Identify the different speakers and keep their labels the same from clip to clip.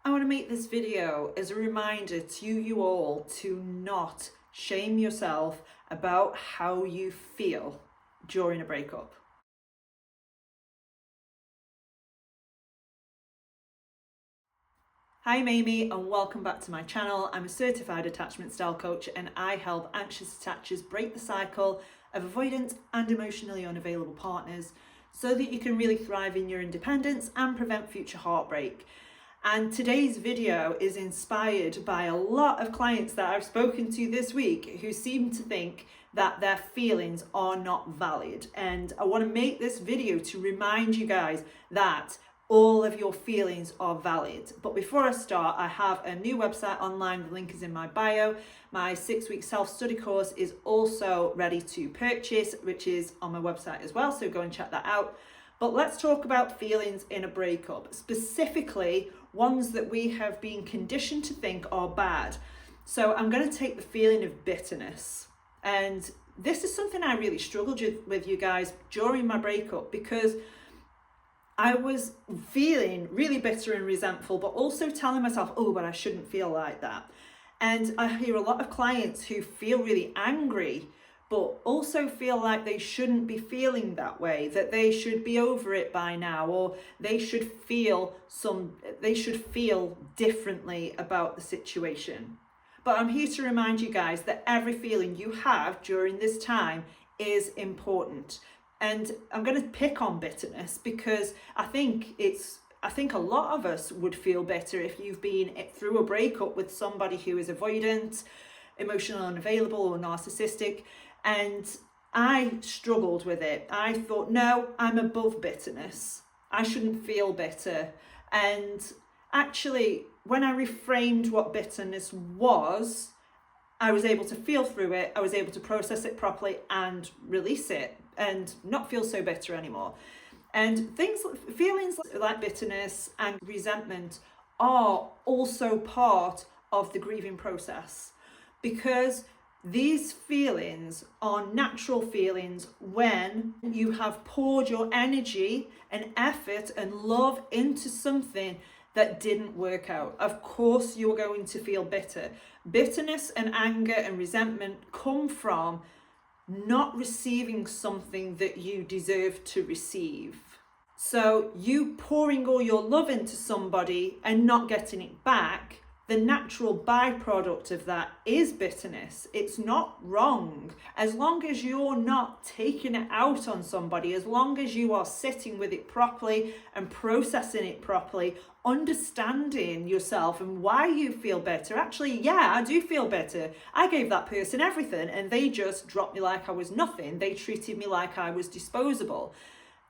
Speaker 1: I want to make this video as a reminder to you all to not shame yourself about how you feel during a breakup. Hi, I'm Amy and welcome back to my channel. I'm a certified attachment style coach and I help anxious attachers break the cycle of avoidant and emotionally unavailable partners so that you can really thrive in your independence and prevent future heartbreak. And today's video is inspired by a lot of clients that I've spoken to this week who seem to think that their feelings are not valid. And I want to make this video to remind you guys that all of your feelings are valid. But before I start, I have a new website online. The link is in my bio. My 6-week self-study course is also ready to purchase, which is on my website as well. So go and check that out. But let's talk about feelings in a breakup, specifically ones that we have been conditioned to think are bad. So I'm going to take the feeling of bitterness. And this is something I really struggled with you guys during my breakup, because I was feeling really bitter and resentful, but also telling myself, oh, but I shouldn't feel like that. And I hear a lot of clients who feel really angry, but also feel like they shouldn't be feeling that way, that they should be over it by now, or they should feel differently about the situation. But I'm here to remind you guys that every feeling you have during this time is important. And I'm going to pick on bitterness because I think a lot of us would feel better if you've been through a breakup with somebody who is avoidant, emotionally unavailable, or narcissistic. And I struggled with it. I thought, no, I'm above bitterness. I shouldn't feel bitter. And actually, when I reframed what bitterness was, I was able to feel through it. I was able to process it properly and release it and not feel so bitter anymore. And feelings like bitterness and resentment are also part of the grieving process, because these feelings are natural feelings when you have poured your energy and effort and love into something that didn't work out. Of course, you're going to feel bitter. Bitterness and anger and resentment come from not receiving something that you deserve to receive. So you pouring all your love into somebody and not getting it back, the natural byproduct of that is bitterness. It's not wrong. As long as you're not taking it out on somebody, as long as you are sitting with it properly and processing it properly, understanding yourself and why you feel better. Actually, yeah, I do feel better. I gave that person everything and they just dropped me like I was nothing. They treated me like I was disposable.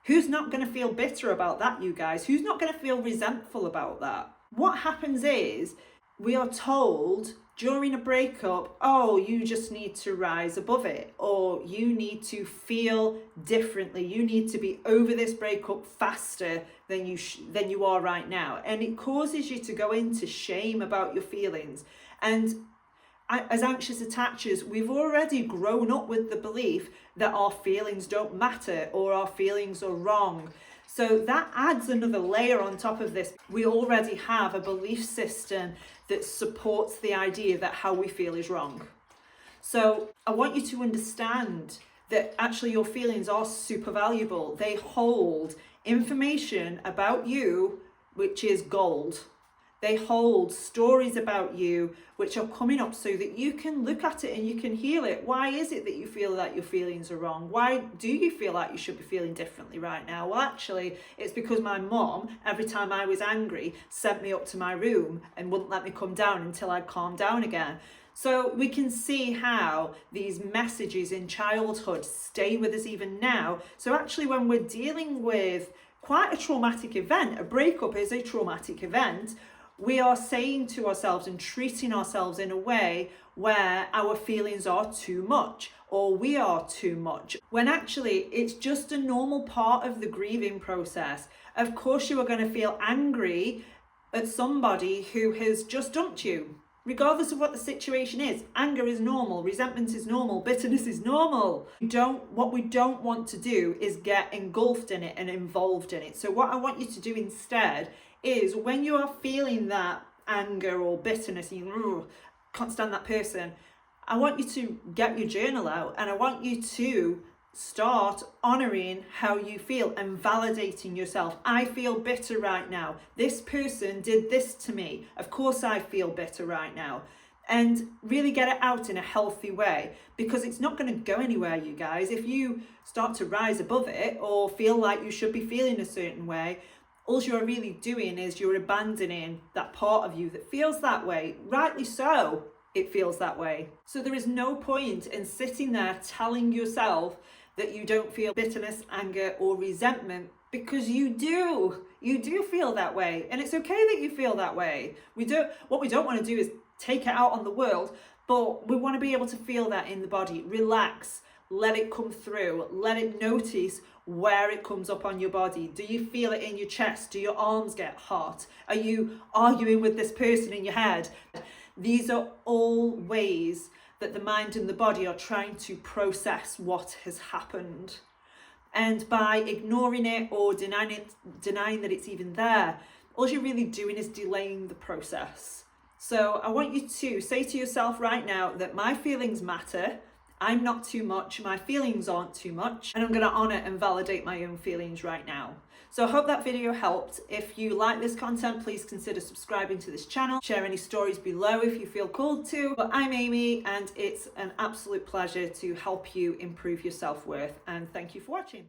Speaker 1: Who's not going to feel bitter about that, you guys? Who's not going to feel resentful about that? What happens is, we are told during a breakup, oh, you just need to rise above it, or you need to feel differently. You need to be over this breakup faster than you are right now. And it causes you to go into shame about your feelings. And as anxious attachers, we've already grown up with the belief that our feelings don't matter or our feelings are wrong. So that adds another layer on top of this. We already have a belief system that supports the idea that how we feel is wrong. So I want you to understand that actually your feelings are super valuable. They hold information about you, which is gold. They hold stories about you which are coming up so that you can look at it and you can heal it. Why is it that you feel that your feelings are wrong? Why do you feel like you should be feeling differently right now? Well, actually, it's because my mom, every time I was angry, sent me up to my room and wouldn't let me come down until I'd calmed down again. So we can see how these messages in childhood stay with us even now. So actually, when we're dealing with quite a traumatic event, a breakup is a traumatic event, we are saying to ourselves and treating ourselves in a way where our feelings are too much or we are too much, when actually it's just a normal part of the grieving process. Of course, you are going to feel angry at somebody who has just dumped you. Regardless of what the situation is, anger is normal, resentment is normal, bitterness is normal. What we don't want to do is get engulfed in it and involved in it. So what I want you to do instead is when you are feeling that anger or bitterness, you can't stand that person, I want you to get your journal out and I want you to start honouring how you feel and validating yourself. I feel bitter right now. This person did this to me. Of course I feel bitter right now. And really get it out in a healthy way, because it's not going to go anywhere, you guys. If you start to rise above it or feel like you should be feeling a certain way, all you're really doing is you're abandoning that part of you that feels that way. Rightly so, it feels that way. So there is no point in sitting there telling yourself that you don't feel bitterness, anger, or resentment, because you do feel that way, and it's okay that you feel that way. What we don't want to do is take it out on the world, but we want to be able to feel that in the body. Relax, let it come through, let it notice where it comes up on your body. Do you feel it in your chest? Do your arms get hot? Are you arguing with this person in your head? These are all ways that the mind and the body are trying to process what has happened. And by ignoring it or denying that it's even there, all you're really doing is delaying the process. So I want you to say to yourself right now that my feelings matter. I'm not too much, my feelings aren't too much, and I'm going to honour and validate my own feelings right now. So I hope that video helped. If you like this content, please consider subscribing to this channel. Share any stories below if you feel called to. But I'm Amy, and it's an absolute pleasure to help you improve your self-worth, and thank you for watching.